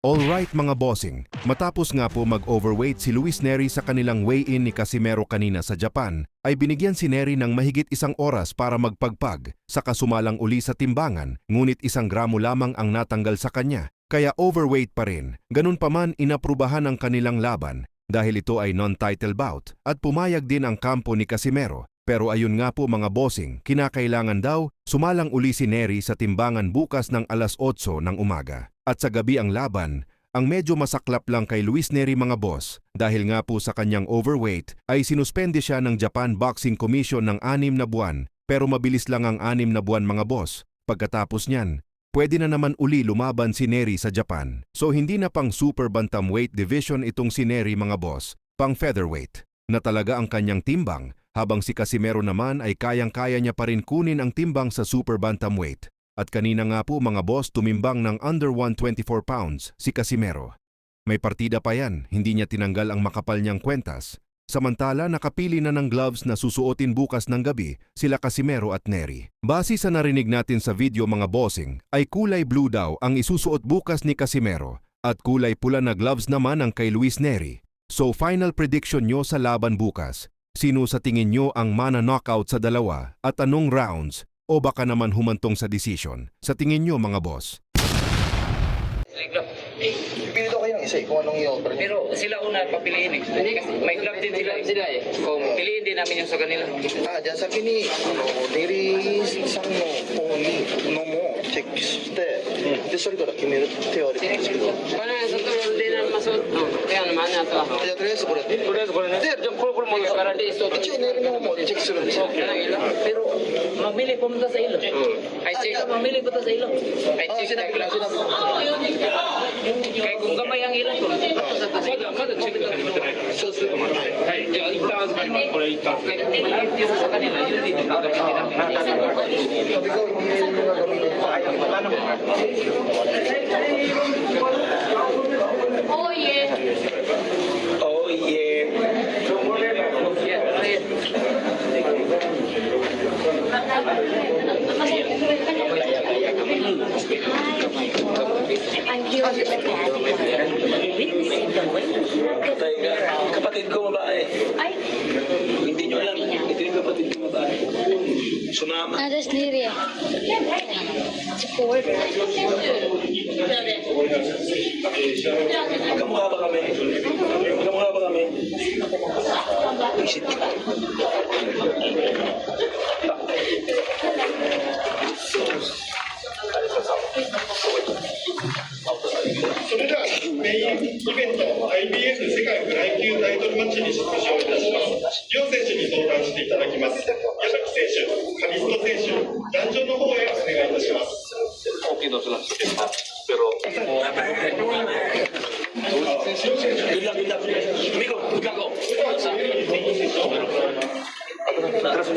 Alright mga bossing, matapos nga po mag-overweight si Luis Nery sa kanilang weigh-in ni Casimero kanina sa Japan, ay binigyan si Nery ng mahigit 1 oras para magpagpag, saka sumalang uli sa timbangan, ngunit 1 gramo lamang ang natanggal sa kanya, kaya overweight pa rin. Ganun pa man inaprubahan ang kanilang laban, dahil ito ay non-title bout, at pumayag din ang kampo ni Casimero. Pero ayun nga po mga bossing, kinakailangan daw sumalang uli si Nery sa timbangan bukas ng alas 8 ng umaga. At sa gabi ang laban, ang medyo masaklap lang kay Luis Nery mga boss, dahil nga po sa kanyang overweight ay sinuspende siya ng Japan Boxing Commission ng 6 na buwan, pero mabilis lang ang 6 na buwan mga boss. Pagkatapos niyan, pwede na naman uli lumaban si Nery sa Japan. So hindi na pang super bantamweight division itong si Nery mga boss, pang featherweight na talaga ang kanyang timbang, habang si Casimero naman ay kayang-kaya niya pa rin kunin ang timbang sa super bantamweight. At kanina nga po mga boss tumimbang ng under 124 pounds si Casimero. May partida pa yan, hindi niya tinanggal ang makapal niyang kwentas. Samantala nakapili na ng gloves na susuotin bukas ng gabi sila Casimero at Nery. Base sa narinig natin sa video mga bossing, ay kulay blue daw ang isusuot bukas ni Casimero at kulay pula na gloves naman ang kay Luis Nery. So final prediction nyo sa laban bukas. Sino sa tingin nyo ang mana-knockout sa dalawa at anong rounds? O baka naman humantong sa decision? Sa tingin nyo mga boss? Pipili daw kayong isa kung anong i-offer niyo. Pero sila una papiliin eh. Hindi kasi may club din sila eh. Kung piliin din namin yung sa kanila. Diyan sa kini, Neryさんの方にのもチェックして、でそれから決めるって言われてるんですけど。これ外でなますkaya naman na to. じゃあとりあえずこれ。とりあえずこれね。で、じゃあこれ戻すからで一応一応Neryの方もチェックするんですよ。 Pero mamili pumunta sa ilo. Ay check mamili punta sa ilo. Ay check na klase na. Kaya kung gamay ang ilo ko. Kada check na.そうする。はい。じゃあ一旦預かります。これ一旦。Yung sa kanila, yun din. Sabi ko, hindi na gamitin pa. Oh yeah. Oh yeah. I'm here with the cat. Witnessing the way. Kapatid ko babae. Ay, Hindi nyo alam. Ito yung kapatid ko babae. Sumama. nada sendiri ya. Support. Kamukha ba kami? Kamukha ba kami? Visit kita. それではメインイベント IBF 世界フライ級タイトルマッチに出場いたします。両選手に相談していただきます。矢崎選手、カリスト選手、壇上の方へお願いいたします。 Okay daw sila. Pero... Good luck, good luck. Amigo, good luck ako. Tras,